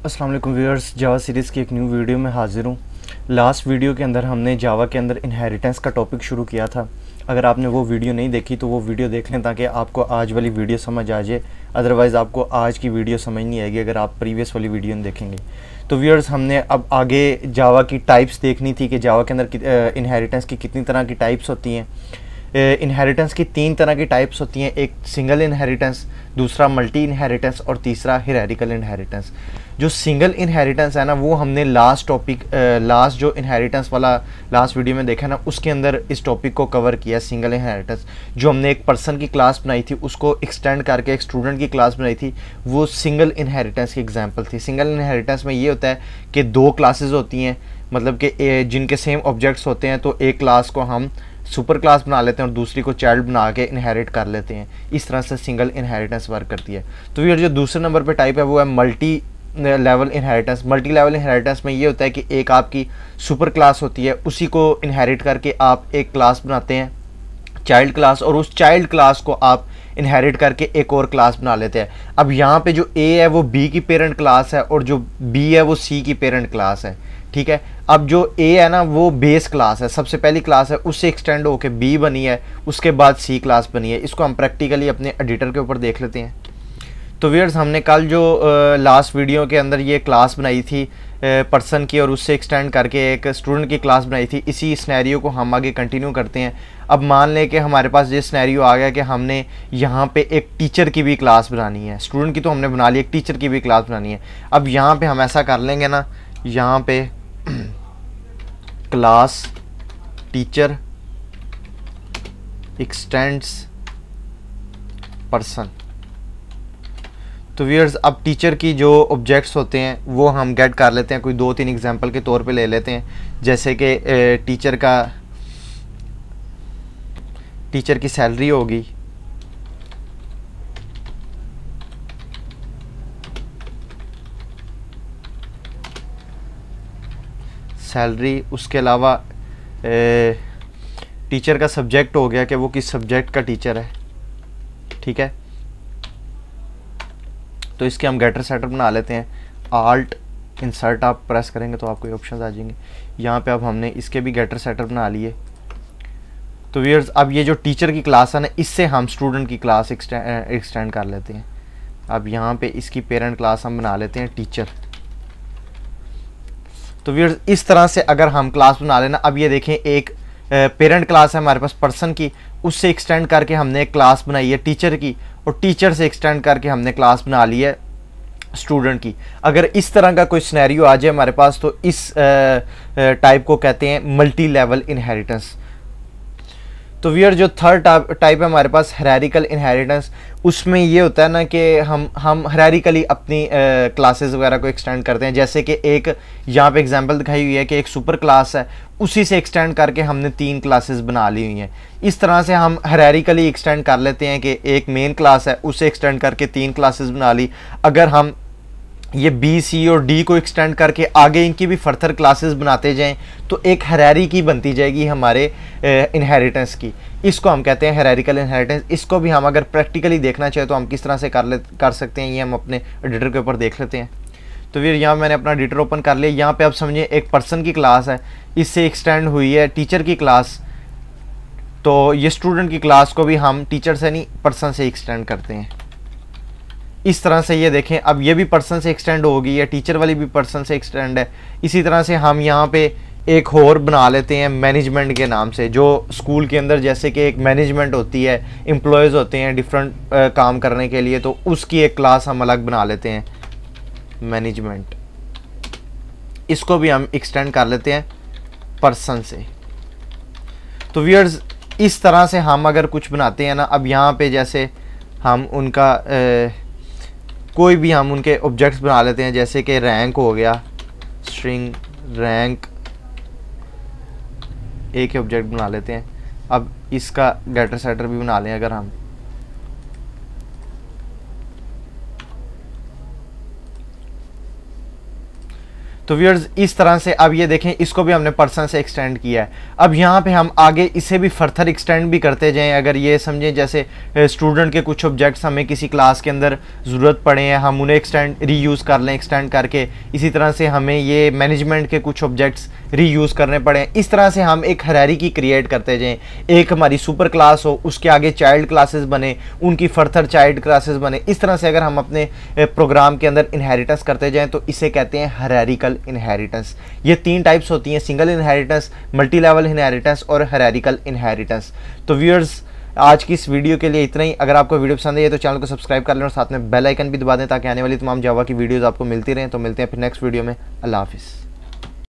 अस्सलाम वालेकुम व्यूअर्स, जावा सीरीज़ की एक न्यू वीडियो में हाज़िर हूँ। लास्ट वीडियो के अंदर हमने जावा के अंदर इनहेरिटेंस का टॉपिक शुरू किया था। अगर आपने वो वीडियो नहीं देखी तो वो वीडियो देख लें ताकि आपको आज वाली वीडियो समझ आ जाए। अदरवाइज़ आपको आज की वीडियो समझ नहीं आएगी अगर आप प्रीवियस वाली वीडियो नहीं देखेंगे। तो व्यूअर्स, हमने अब आगे जावा की टाइप्स देखनी थी कि जावा के अंदर इनहेरिटेंस की कितनी तरह की टाइप्स होती हैं। इनहेरिटेंस की 3 तरह की टाइप्स होती हैं, एक सिंगल इनहेरिटेंस, दूसरा मल्टी इनहेरिटेंस और तीसरा हिरारिकल इनहेरिटेंस। जो सिंगल इनहेरिटेंस है ना, वो हमने लास्ट जो इनहेरिटेंस वाला लास्ट वीडियो में देखा ना, उसके अंदर इस टॉपिक को कवर किया। सिंगल इनहेरिटेंस जो हमने एक पर्सन की क्लास बनाई थी उसको एक्सटेंड करके एक स्टूडेंट की क्लास बनाई थी, वो सिंगल इनहेरिटेंस की एग्जांपल थी। सिंगल इनहेरिटेंस में ये होता है कि 2 क्लासेस होती हैं, मतलब कि जिनके सेम ऑब्जेक्ट्स होते हैं, तो एक क्लास को हम सुपर क्लास बना लेते हैं और दूसरी को चाइल्ड बना के इनहेरिट कर लेते हैं। इस तरह से सिंगल इनहेरिटेंस वर्क करती है। तो ये जो दूसरे नंबर पे टाइप है वो है multi level inheritance. Multi level inheritance में ये होता है कि एक आपकी सुपर क्लास होती है, उसी को इनहेरिट करके आप एक क्लास बनाते हैं चाइल्ड क्लास, और उस चाइल्ड क्लास को आप इनहेरिट करके एक और क्लास बना लेते हैं। अब यहाँ पे जो ए है वो बी की पेरेंट क्लास है और जो बी है वो सी की पेरेंट क्लास है, ठीक है। अब जो ए है ना वो बेस क्लास है, सबसे पहली क्लास है, उससे एक्सटेंड होके बी बनी है, उसके बाद सी क्लास बनी है। इसको हम प्रैक्टिकली अपने एडिटर के ऊपर देख लेते हैं। तो व्यूअर्स, हमने कल जो लास्ट वीडियो के अंदर ये क्लास बनाई थी पर्सन की और उससे एक्सटेंड करके एक स्टूडेंट की क्लास बनाई थी, इसी स्नैरियो को हम आगे कंटिन्यू करते हैं। अब मान लें कि हमारे पास ये स्नैरियो आ गया कि हमने यहाँ पे एक टीचर की भी क्लास बनानी है। स्टूडेंट की तो हमने बना ली, एक टीचर की भी क्लास बनानी है। अब यहाँ पे हम ऐसा कर लेंगे ना, यहाँ पे क्लास टीचर एक्सटेंड्स पर्सन। तो व्यूअर्स, अब टीचर की जो ऑब्जेक्ट्स होते हैं वो हम गेट कर लेते हैं, कोई 2-3 एग्जांपल के तौर पे ले लेते हैं। जैसे कि टीचर की सैलरी होगी, सैलरी, उसके अलावा टीचर का सब्जेक्ट हो गया कि वो किस सब्जेक्ट का टीचर है, ठीक है। तो इसके हम गेटर सेटर बना लेते हैं। आल्ट इंसर्ट आप प्रेस करेंगे तो आपको ये ऑप्शन आ जाएंगे। यहाँ पे अब हमने इसके भी गेटर सेटर बना लिए। तो व्यूअर्स, अब ये जो टीचर की क्लास है ना, इससे हम स्टूडेंट की क्लास एक्सटेंड कर लेते हैं। अब यहाँ पे इसकी पेरेंट क्लास हम बना लेते हैं टीचर। तो व्यूअर्स, इस तरह से अगर हम क्लास बना लेना, अब ये देखें एक पेरेंट क्लास है हमारे पास पर्सन की, उससे एक्सटेंड करके हमने एक क्लास बनाई है टीचर की, और टीचर से एक्सटेंड करके हमने क्लास बना ली है स्टूडेंट की। अगर इस तरह का कोई सिनेरियो आ जाए हमारे पास तो इस टाइप को कहते हैं मल्टी लेवल इनहेरिटेंस। तो व्यूअर, जो थर्ड टाइप है हमारे पास हायरार्किकल इनहेरिटेंस, उसमें ये होता है ना कि हम हायरार्किकली अपनी क्लासेस वगैरह को एक्सटेंड करते हैं। जैसे कि एक यहाँ पे एग्जांपल दिखाई हुई है कि एक सुपर क्लास है, उसी से एक्सटेंड करके हमने 3 क्लासेस बना ली हुई हैं। इस तरह से हम हायरार्किकली एक्सटेंड कर लेते हैं कि एक मेन क्लास है, उसे एक्सटेंड करके 3 क्लासेस बना ली। अगर हम ये बी, सी और डी को एक्सटेंड करके आगे इनकी भी फर्दर क्लासेस बनाते जाएं तो एक हायरार्की बनती जाएगी हमारे इनहेरिटेंस की। इसको हम कहते हैं हायरार्किकल इनहेरिटेंस। इसको भी हम अगर प्रैक्टिकली देखना चाहें तो हम किस तरह से कर सकते हैं, ये हम अपने एडिटर के ऊपर देख लेते हैं। तो फिर यहाँ मैंने अपना एडिटर ओपन कर लिया। यहाँ पे अब समझिए एक पर्सन की क्लास है, इससे एक्सटेंड हुई है टीचर की क्लास। तो ये स्टूडेंट की क्लास को भी हम टीचर से नहीं पर्सन से एक्सटेंड करते हैं। इस तरह से ये देखें, अब ये भी पर्सन से एक्सटेंड होगी, या टीचर वाली भी पर्सन से एक्सटेंड है। इसी तरह से हम यहाँ पे एक और बना लेते हैं मैनेजमेंट के नाम से। जो स्कूल के अंदर जैसे कि एक मैनेजमेंट होती है, एम्प्लॉयज़ होते हैं डिफरेंट काम करने के लिए, तो उसकी एक क्लास हम अलग बना लेते हैं मैनेजमेंट। इसको भी हम एक्सटेंड कर लेते हैं पर्सन से। तो व्यूअर्स, इस तरह से हम अगर कुछ बनाते हैं ना, अब यहाँ पे जैसे हम उनका कोई भी हम उनके ऑब्जेक्ट्स बना लेते हैं। जैसे कि रैंक हो गया, स्ट्रिंग रैंक, एक ही ऑब्जेक्ट बना लेते हैं। अब इसका गेटर सेटर भी बना लें अगर हम, तो व्यूअर्स इस तरह से अब ये देखें, इसको भी हमने पर्सन से एक्सटेंड किया है। अब यहाँ पे हम आगे इसे भी फर्दर एक्सटेंड भी करते जाएं। अगर ये समझें जैसे स्टूडेंट के कुछ ऑब्जेक्ट्स हमें किसी क्लास के अंदर ज़रूरत पड़े हैं, हम उन्हें रीयूज़ कर लें एक्सटेंड करके। इसी तरह से हमें ये मैनेजमेंट के कुछ ऑब्जेक्ट्स रीयूज़ करने पड़े। इस तरह से हम एक हायरार्की क्रिएट करते जाएं। एक हमारी सुपर क्लास हो, उसके आगे चाइल्ड क्लासेस बने, उनकी फर्दर चाइल्ड क्लासेस बने। इस तरह से अगर हम अपने प्रोग्राम के अंदर इनहेरिटेंस करते जाएं तो इसे कहते हैं हायरार्किकल इनहेरिटेंस। ये 3 टाइप्स होती हैं, single inheritance, multi level inheritance और हायरार्किकल इनहेरिटेंस। तो व्यूअर्स आज की इस वीडियो के लिए इतना ही। अगर आपको वीडियो पसंद है तो चैनल को सब्सक्राइब कर लें और साथ में बेल आइकन भी दबा दें ताकि आने वाली तमाम जावा की वीडियोस आपको मिलती रहें। तो मिलते हैं फिर नेक्स्ट वीडियो में। अल्लाह हाफिज़।